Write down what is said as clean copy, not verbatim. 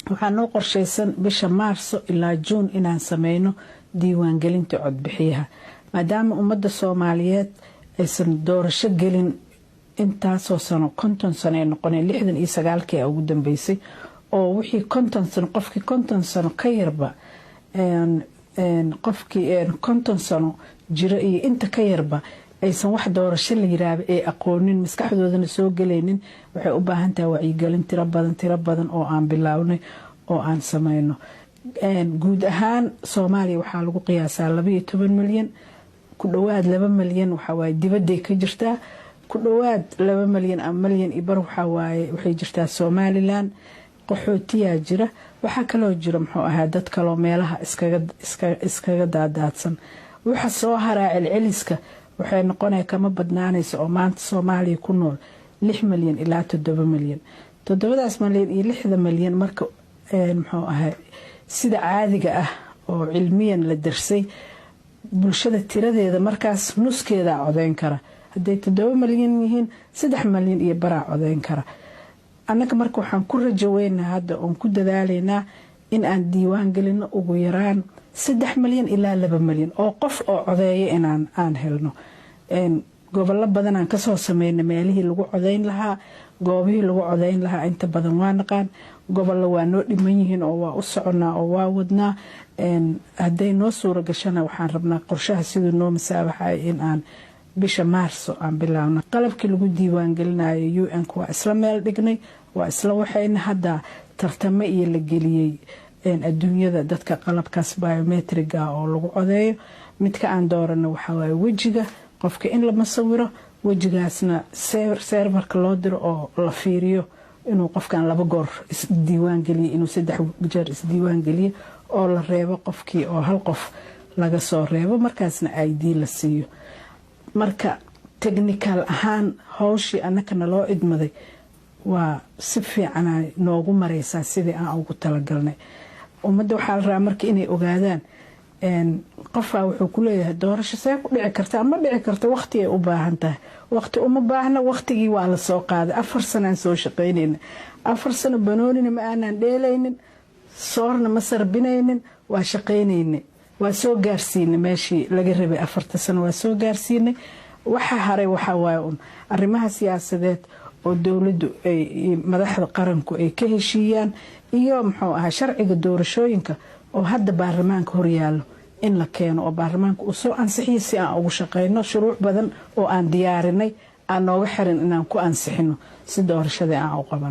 waxaan noo qorshaysan bisha Maarso ilaa Juun inaan sameyno diiwaan gelinta codbixiyaha maadaama ummadda Soomaaliyeed aysan doorasho gelin intaasoo sano 50 sano ay noqoneen 69kii ugu dambeysay oo wixii 50 sano qofkii 50 sano ka yarba qofkii 50 sano jira iyo inta ka yarba aysan wax doorasho la yiraahdo ee aqoonin maskaxdoodana soo galeynin waxay u baahan tahay wacyigelin tiro badan oo aan bilawnay oo aan sameyno guud ahaan Soomaaliya waxaa lagu qiyaasaa 12 milyan ku dhawaad 2 milyan waxa way dibadda ka jirtaa ku dhawaad 2 milyan ama milyan ibar waxa way waxay jirtaa Somaliland qaxootiya jira waxa kale jira muxuu ahaa dad kale meelaha iskaga daadadsan waxa soo haraa celceliska waxay noqonay kama badnaanayso oo maanta Soomaaliya ku nool 6 milyan ilaa 7 milyan 7daas milyan iyo 6 milyan marka muxuu ahaa sida caadiga ah oo cilmiyan la darsay bulshada tiradeeda markaas nuskeeda codeyn kara haday 7 milyan yihiin 3 milyan iyo bara codeyn kara anaka marka waxaan ku rajaweynaa hadda oo ku dadaaleynaa in aan diiwaan gelino ugu yaraan 3 milyan ilaa 2 milyan oo qof oo codeeyo inaan helno gobollo badan aan ka soo sameeyay meelihii lagu codeyn lahaa goobihii lagu codeyn lahaa inta badan waa naqaan gobollo waa noo dhiman yihiin oo waa u soconaa oo waa wadnaa haday noo suura gashana waxaan rabnaa qorshaha sidoo noo masaabaxay in aan bisha Maarso aan bilaawno qalabkii lagu diiwaan gelinayo UN waa isla meel dhignay waa isla waxayna hadda tartamo iyo la geliyay adduunyada dadka qalabkaas biometric oo lagu codeeyo midka aan doorano waxa way wajiga qofka in la masawiro wajigaasna serverka loo diro oo la fiiriyo inuu qofkan 2 goor isdiiwaan geliyo inuu 3 jeer isdiiwaan geliyo oo la reebo qofkii oo hal qof laga soo reebo markaasna ID la siiyo marka technical ahaan hawshii anakana loo idmaday waa si fiican noogu mareysaa sidii aan ugu talagalnay ummadda waxa la rabaa marka inay ogaadaan qofka wuxuu ku leeyahay doorasho say ku dhici kartaa ma dhici karto waqti ay u baahan tahay waqti uma baahna waqtigii waa la soo qaaday 4 sano aan soo shaqeynayna 4 sano banoonina ma aanan dheelaynin soorna ma sarbinaynin waa shaqeynayna waa soo gaarsiinay meeshii laga rabay 4 sano waa soo gaarsiinay waxa haray waxa waay arrimaha siyaasadeed oo dawladdu ay madaxda qaranku ay ka heshiiyaan iyo muxuu ahaa sharciga doorashooyinka oo hadda baarlamaanka hor yaalo in la keeno oo baarlamaanka uu soo ansixiyo si aan ugu shaqeyno shuruuc badan oo aan diyaarinay aan nooga xirin inaan ku ansixino si doorashada aan u qaban